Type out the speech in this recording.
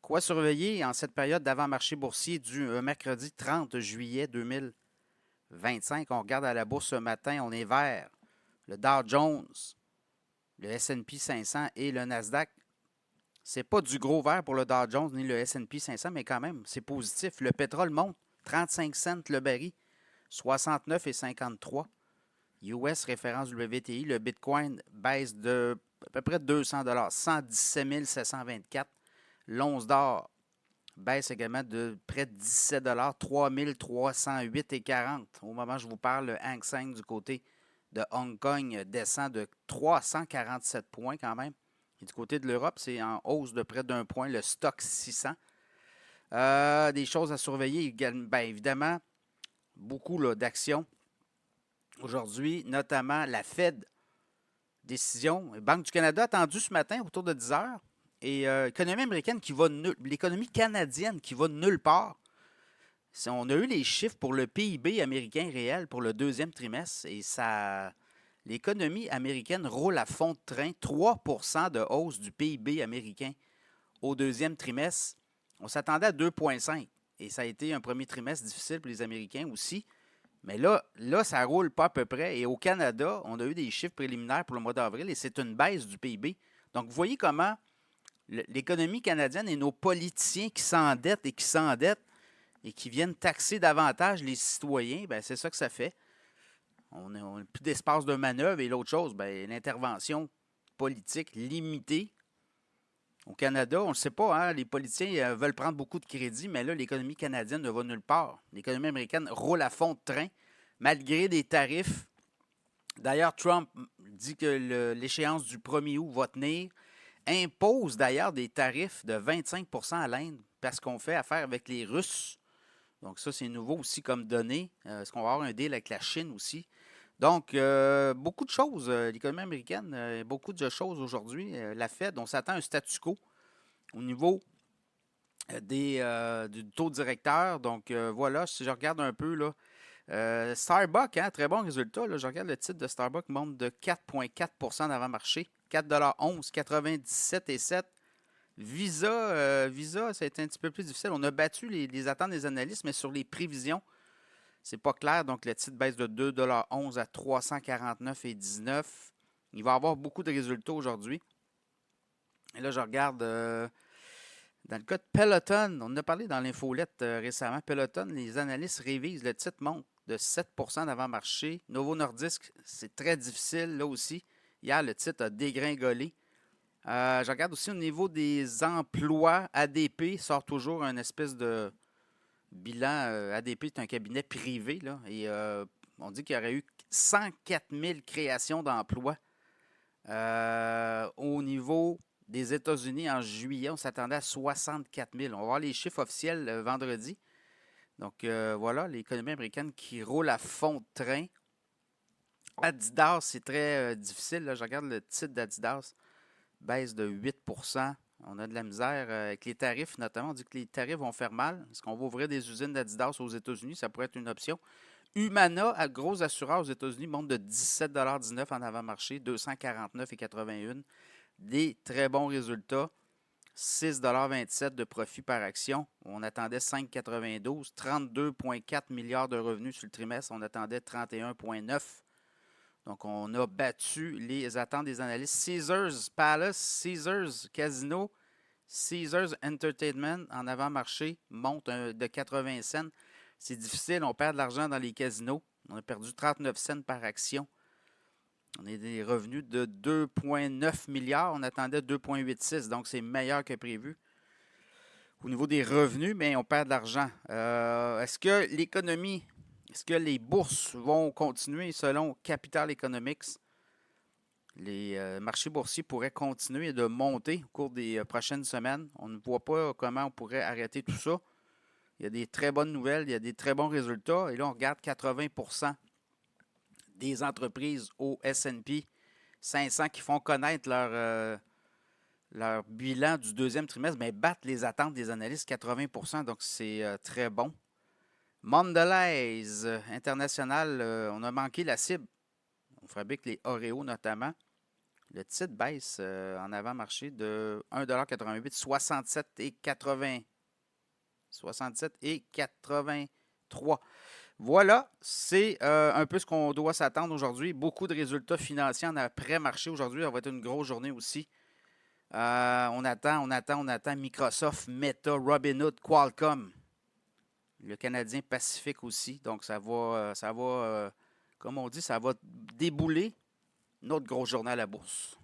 Quoi surveiller en cette période d'avant-marché boursier du mercredi 30 juillet 2025? On regarde à la bourse ce matin, on est vert. Le Dow Jones, le S&P 500 et le Nasdaq. C'est pas du gros vert pour le Dow Jones ni le S&P 500, mais quand même, c'est positif. Le pétrole monte, 35 cents le baril, 69,53. US référence WTI, le Bitcoin baisse de à peu près 200 117 724. L'once d'or baisse également de près de 17 3 308,40. Au moment où je vous parle, le Hang Seng du côté de Hong Kong descend de 347 points quand même. Et du côté de l'Europe, c'est en hausse de près d'un point, le stock 600. Des choses à surveiller, bien évidemment, beaucoup d'actions aujourd'hui, notamment la Fed. Décision. Banque du Canada attendue ce matin autour de 10 heures. Et l'économie américaine qui va l'économie canadienne qui va de nulle part. On a eu les chiffres pour le PIB américain réel pour le deuxième trimestre et ça, l'économie américaine roule à fond de train. 3% de hausse du PIB américain au deuxième trimestre. On s'attendait à 2,5 et ça a été un premier trimestre difficile pour les Américains aussi. Mais là, ça roule pas à peu près. Et au Canada, on a eu des chiffres préliminaires pour le mois d'avril et c'est une baisse du PIB. Donc, vous voyez comment l'économie canadienne et nos politiciens qui s'endettent et qui viennent taxer davantage les citoyens, ben c'est ça que ça fait. On n'a plus d'espace de manœuvre et l'autre chose, ben, l'intervention politique limitée. Au Canada, on ne le sait pas, hein, les politiciens veulent prendre beaucoup de crédit, mais là, l'économie canadienne ne va nulle part. L'économie américaine roule à fond de train, malgré des tarifs. D'ailleurs, Trump dit que l'échéance du 1er août va tenir, impose d'ailleurs des tarifs de 25 à l'Inde parce qu'on fait affaire avec les Russes. Donc ça, c'est nouveau aussi comme données. Est-ce qu'on va avoir un deal avec la Chine aussi? Donc, beaucoup de choses. L'économie américaine, beaucoup de choses aujourd'hui. La Fed, on s'attend à un statu quo au niveau du taux directeur. Donc, voilà, si je regarde un peu, là, Starbucks, hein, très bon résultat. Là, je regarde le titre de Starbucks, monte de 4,4 d'avant-marché. 4,11 97,7. Visa, ça a été un petit peu plus difficile. On a battu les attentes des analystes, mais sur les prévisions, c'est pas clair. Donc, le titre baisse de 2,11 à 349,19. Il va y avoir beaucoup de résultats aujourd'hui. Et là, je regarde dans le cas de Peloton. On en a parlé dans l'infolette récemment. Peloton, les analystes révisent. Le titre monte de 7 d'avant-marché. Novo Nordisk, c'est très difficile là aussi. Hier, le titre a dégringolé. Je regarde aussi au niveau des emplois. ADP sort toujours un espèce de bilan. ADP est un cabinet privé là, et on dit qu'il y aurait eu 104 000 créations d'emplois au niveau des États-Unis en juillet. On s'attendait à 64 000. On va voir les chiffres officiels vendredi. Donc voilà, l'économie américaine qui roule à fond de train. Adidas, c'est très difficile. Là. Je regarde le titre d'Adidas. Baisse de 8 On a de la misère avec les tarifs, notamment. On dit que les tarifs vont faire mal. Est-ce qu'on va ouvrir des usines d'Adidas aux États-Unis? Ça pourrait être une option. Humana, à gros assureur aux États-Unis, monte de 17,19 en avant-marché, 249,81. Des très bons résultats. 6,27 de profit par action. On attendait 5,92. 32,4 milliards de revenus sur le trimestre. On attendait 31,9. Donc, on a battu les attentes des analystes. Caesars Palace, Caesars Casino, Caesars Entertainment en avant-marché monte de 80 cents. C'est difficile, on perd de l'argent dans les casinos. On a perdu 39 cents par action. On a des revenus de 2,9 milliards. On attendait 2,86, donc c'est meilleur que prévu. Au niveau des revenus, mais on perd de l'argent. Est-ce que l'économie, est-ce que les bourses vont continuer selon Capital Economics? Les marchés boursiers pourraient continuer de monter au cours des prochaines semaines. On ne voit pas comment on pourrait arrêter tout ça. Il y a des très bonnes nouvelles, il y a des très bons résultats. Et là, on regarde 80% des entreprises au S&P 500 qui font connaître leur bilan du deuxième trimestre, mais battent les attentes des analystes 80%. Donc, c'est très bon. Mondelez International, on a manqué la cible. On fabrique les Oreo notamment. Le titre baisse en avant-marché de 1,88 $, 67 et 83. Voilà, c'est un peu ce qu'on doit s'attendre aujourd'hui. Beaucoup de résultats financiers en après-marché aujourd'hui. Ça va être une grosse journée aussi. On attend Microsoft, Meta, Robinhood, Qualcomm, le Canadien Pacifique aussi. Donc, comme on dit, ça va débouler notre grosse journée à la bourse.